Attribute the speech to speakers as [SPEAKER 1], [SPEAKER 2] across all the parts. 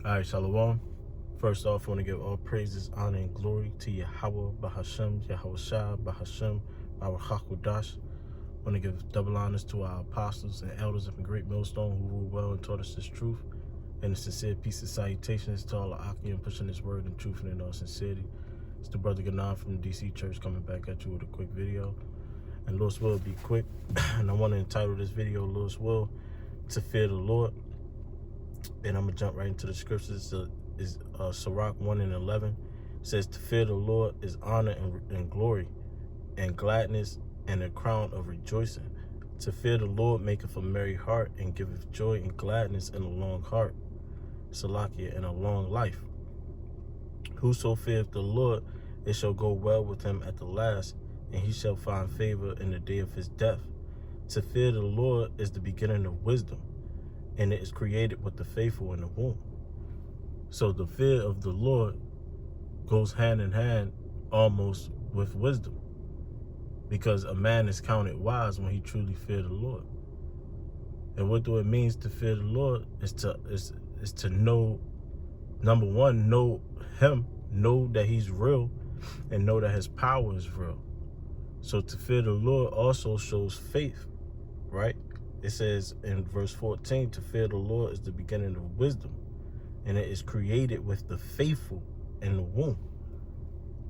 [SPEAKER 1] All right, Shalom. First off, I want to give all praises, honor, and glory to Yahweh, Bahashem, Yahweh Shah, Bahashem, our Hakudash. I want to give double honors to our apostles and elders of the Great Millstone who ruled well and taught us this truth. And a sincere peace and salutations to all the Akim pushing this word in truth and in all sincerity. It's the brother Ganan from the DC Church coming back at you with a quick video. And Lord's will be quick. And I want to entitle this video, Lord's will, to fear the Lord. And I'm going to jump right into the scriptures. Is Sirach 1:11. It says, to fear the Lord is honor and glory and gladness and a crown of rejoicing. To fear the Lord maketh a merry heart and giveth joy and gladness and a long heart. Salakia, and a long life. Whoso feareth the Lord, it shall go well with him at the last, and he shall find favor in the day of his death. To fear the Lord is the beginning of wisdom, and it is created with the faithful in the womb. So the fear of the Lord goes hand in hand almost with wisdom, because a man is counted wise when he truly fears the Lord. And what do it means to fear the Lord? Is to know, number one, know him, know that he's real, and know that his power is real. So to fear the Lord also shows faith, right? It says in verse 14, to fear the Lord is the beginning of wisdom, and it is created with the faithful in the womb.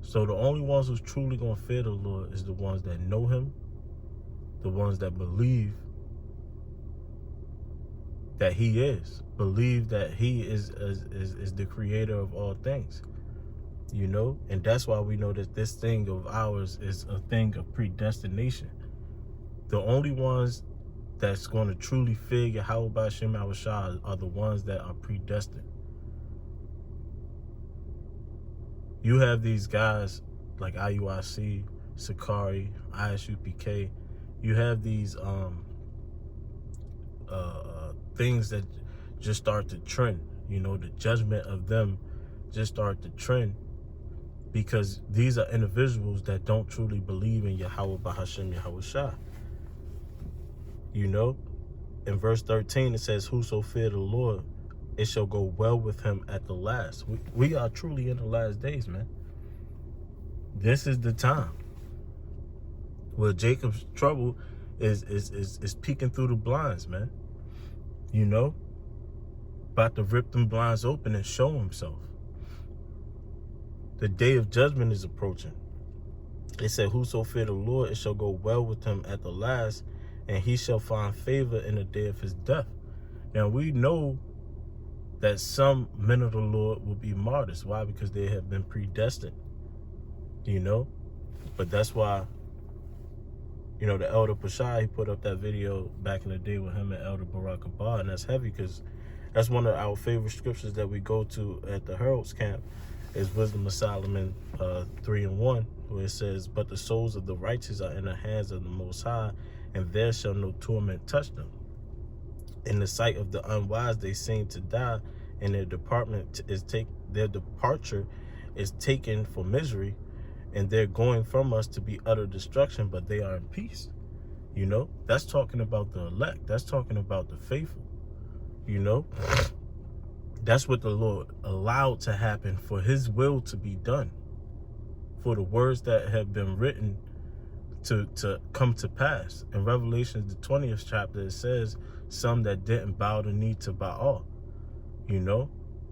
[SPEAKER 1] So the only ones who's truly going to fear the Lord is the ones that know him, the ones that believe that he is, believe that he is the creator of all things, you know? And that's why we know that this thing of ours is a thing of predestination. The only ones that's going to truly fear Yahweh B'Shem Yahweh Shah are the ones that are predestined. You have these guys like IUIC, Sakari, ISUPK. You have these things that just start to trend. You know, the judgment of them just start to trend because these are individuals that don't truly believe in Yahweh B'Shem Yahweh Shah. You know, in verse 13 it says, whoso fear the Lord, it shall go well with him at the last. We are truly in the last days, man. This is the time where Jacob's trouble is peeking through the blinds, man. You know, about to rip them blinds open and show himself. The day of judgment is approaching. It said, whoso fear the Lord, it shall go well with him at the last, and he shall find favor in the day of his death. Now we know that some men of the Lord will be martyrs. Why? Because they have been predestined, you know? But that's why, you know, the Elder Pashai, he put up that video back in the day with him and Elder Barak Abba, and that's heavy because that's one of our favorite scriptures that we go to at the Herald's camp is Wisdom of Solomon 3:1, where it says, but the souls of the righteous are in the hands of the Most High, and there shall no torment touch them. In the sight of the unwise, they seem to die, and their departure is taken for misery, and they're going from us to be utter destruction, but they are in peace. You know, that's talking about the elect. That's talking about the faithful. You know, that's what the Lord allowed to happen for his will to be done, for the words that have been written to come to pass. In Revelation, the 20th chapter, it says, some that didn't bow the knee to Baal, you know?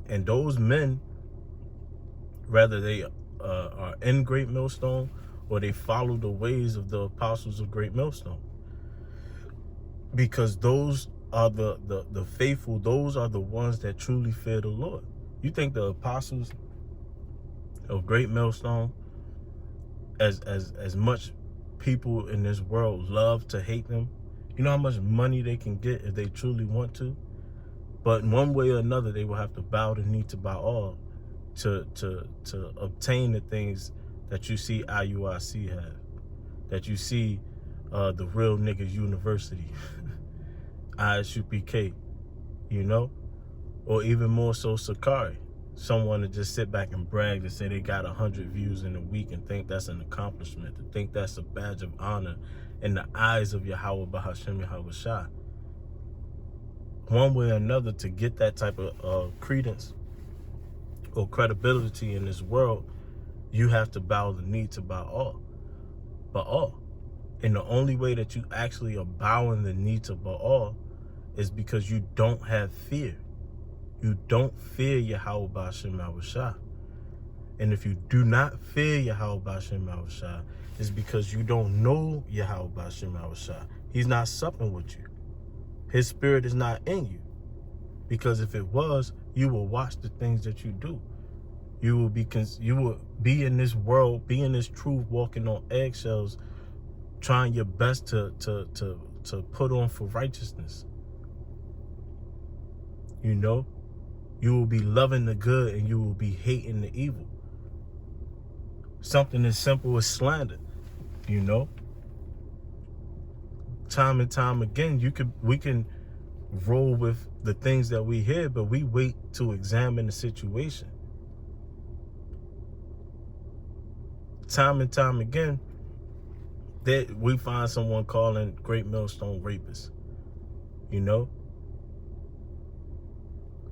[SPEAKER 1] And those men, whether they are in Great Millstone or they follow the ways of the apostles of Great Millstone. Because those are the faithful, those are the ones that truly fear the Lord. You think the apostles of Great Millstone, as much people in this world love to hate them, you know how much money they can get if they truly want to? But in one way or another, they will have to bow the knee to Baal to obtain the things that you see IUIC have, that you see the Real Niggas University, ISUPK, you know? Or even more so Sakari. Someone to just sit back and brag to say they got 100 views in a week and think that's an accomplishment, to think that's a badge of honor in the eyes of Yahweh B'Shem Yahweh Shah. One way or another, to get that type of credence, or credibility in this world, you have to bow the knee to Baal. Baal. And the only way that you actually are bowing the knee to Baal is because you don't have fear. You don't fear Yahweh B'Hashem Yahushua. And if you do not fear Yahweh B'Hashem Yahushua, it's because you don't know Yahweh B'Hashem Yahushua. He's not supping with you. His spirit is not in you. Because if it was, you will watch the things that you do. You will be in this world, be in this truth, walking on eggshells, trying your best to put on for righteousness. You know, you will be loving the good and you will be hating the evil. Something as simple as slander, you know. Time and time again, we can roll with the things that we hear, but we wait to examine the situation. Time and time again, that we find someone calling Great Millstone rapists, you know,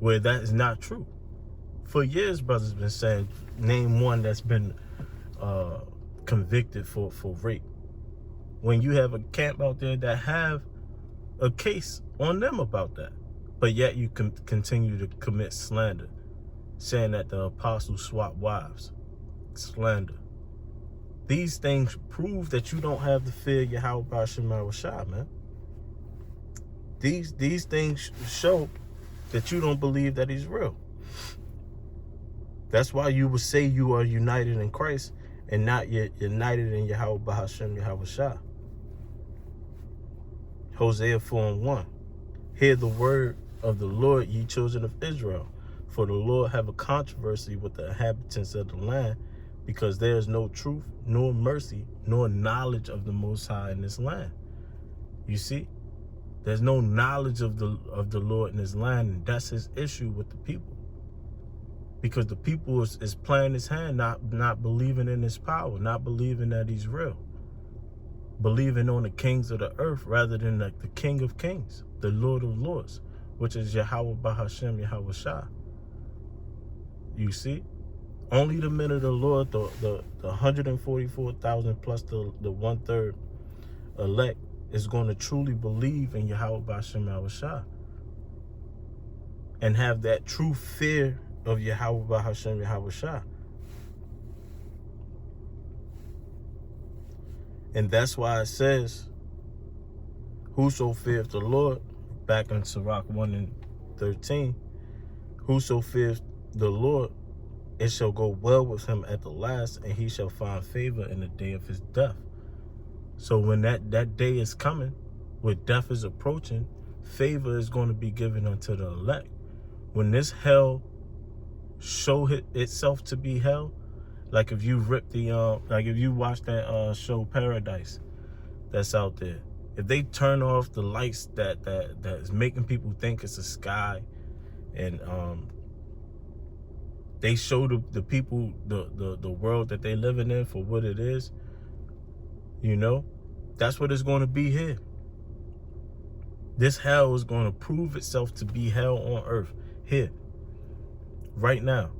[SPEAKER 1] where that is not true. For years, brothers been saying, name one that's been convicted for rape. When you have a camp out there that have a case on them about that, but yet you can continue to commit slander, saying that the apostles swap wives. Slander. These things prove that you don't have the fear of Yahweh B'Hashem Yahushua, man. These things show that you don't believe that he's real. That's why you would say you are united in Christ and not yet united in Yahweh B'Hashem Yahushua. Hosea 4:1. Hear the word of the Lord, ye children of Israel. For the Lord have a controversy with the inhabitants of the land, because there is no truth, nor mercy, nor knowledge of the Most High in this land. You see? There's no knowledge of the Lord in his land, and that's his issue with the people. Because the people is playing his hand, not believing in his power, not believing that he's real. Believing on the kings of the earth rather than like the King of Kings, the Lord of Lords, which is Yahweh B'Hashem Yahushua. You see? Only the men of the Lord, the 144,000 plus the 1/3 elect, is going to truly believe in Yahweh B'Hashem Yahushua and have that true fear of Yahweh B'Hashem Yahushua. And that's why it says, whoso feareth the Lord, back in Sirach 1:13, whoso feareth the Lord, it shall go well with him at the last, and he shall find favor in the day of his death. So when that day is coming, where death is approaching, favor is going to be given unto the elect. When this hell show itself to be hell, like if you rip like if you watch that show Paradise that's out there, if they turn off the lights that is making people think it's a sky, and they show the people the world that they living in for what it is, you know, that's what it's going to be here. This hell is going to prove itself to be hell on earth here, right now.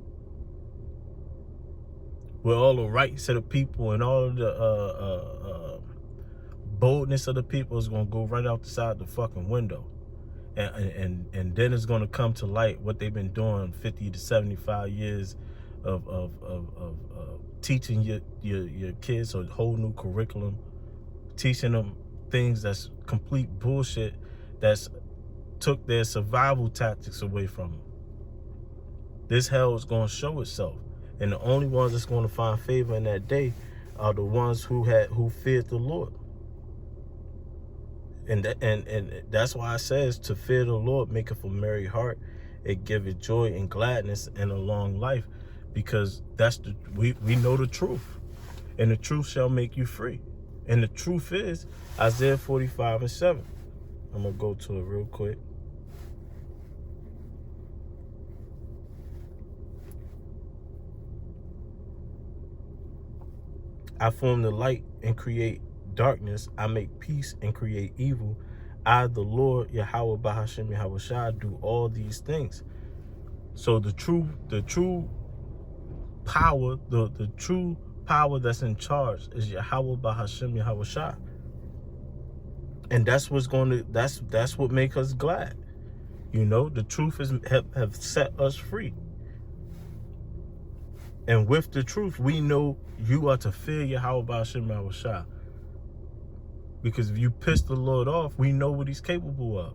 [SPEAKER 1] Where all the rights of the people and all of the boldness of the people is going to go right outside the fucking window. And then it's going to come to light what they've been doing 50 to 75 years of teaching your kids a whole new curriculum, teaching them things that's complete bullshit, that's took their survival tactics away from them. This hell is going to show itself. And the only ones that's going to find favor in that day are the ones who feared the Lord. And that's why it says, to fear the Lord maketh a merry heart, it giveth joy and gladness and a long life, because we know the truth, and the truth shall make you free. And the truth is Isaiah 45:7. I'm gonna go to it real quick. I form the light and create darkness. I make peace and create evil. I, the Lord, Yahweh B'Hashem Yahushua, do all these things. So the true power, the true power that's in charge is Yahweh Bahashem Yahweh Shah. And that's what's going to, that's what make us glad. You know, the truth is have set us free. And with the truth, we know you are to fear Yahweh Bahashem Yahweh Shah. Because if you piss the Lord off, we know what he's capable of.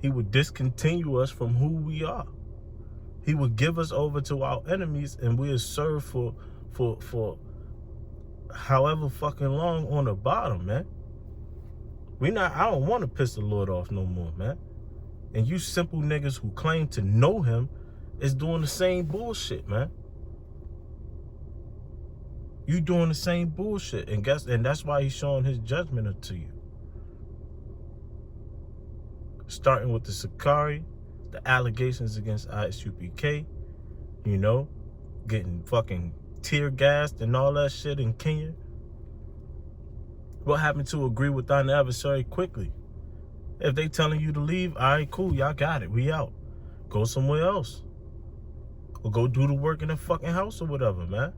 [SPEAKER 1] He would discontinue us from who we are. He would give us over to our enemies, and we'll serve for however fucking long on the bottom, man. I don't want to piss the Lord off no more, man. And you simple niggas who claim to know him is doing the same bullshit, man. You doing the same bullshit, and that's why he's showing his judgment to you. Starting with the Sakari, the allegations against ISUPK, you know, getting fucking tear gassed and all that shit in Kenya. What happened to agree with thine adversary quickly? If they telling you to leave, all right, cool, y'all got it, we out. Go somewhere else. Or go do the work in the fucking house or whatever, man.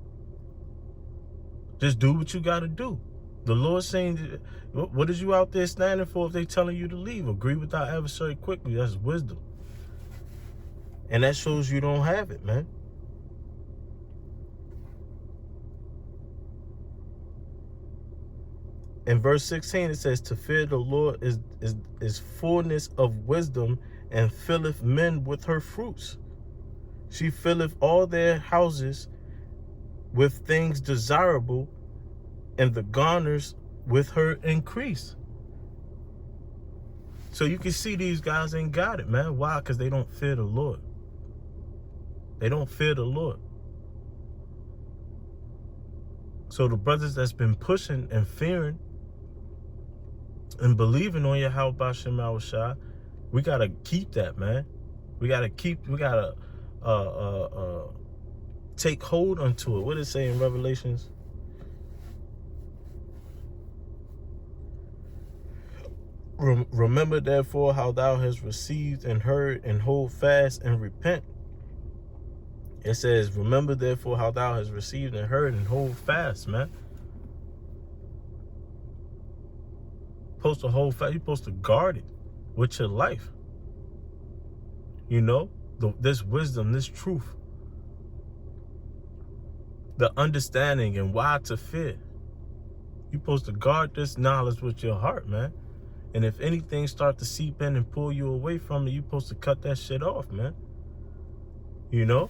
[SPEAKER 1] Just do what you gotta do. The Lord saying, what is you out there standing for if they telling you to leave? Agree with thy adversary quickly. That's wisdom. And that shows you don't have it, man. In verse 16, it says, to fear the Lord is fullness of wisdom, and filleth men with her fruits. She filleth all their houses with things desirable, and the garners with her increase. So you can see these guys ain't got it, man. Why? Because they don't fear the Lord. They don't fear the Lord. So the brothers that's been pushing and fearing and believing on Yahweh Bahashem Yahweh Shah, we gotta keep that, man. We gotta take hold unto it. What does it say in Revelations? Remember therefore how thou hast received and heard, and hold fast and repent. It says, remember therefore how thou hast received and heard, and hold fast, man. You're supposed to hold fast. You're supposed to guard it with your life. You know, this wisdom, this truth, the understanding and why to fear. You're supposed to guard this knowledge with your heart, man. And if anything start to seep in and pull you away from it, you're supposed to cut that shit off, man. You know?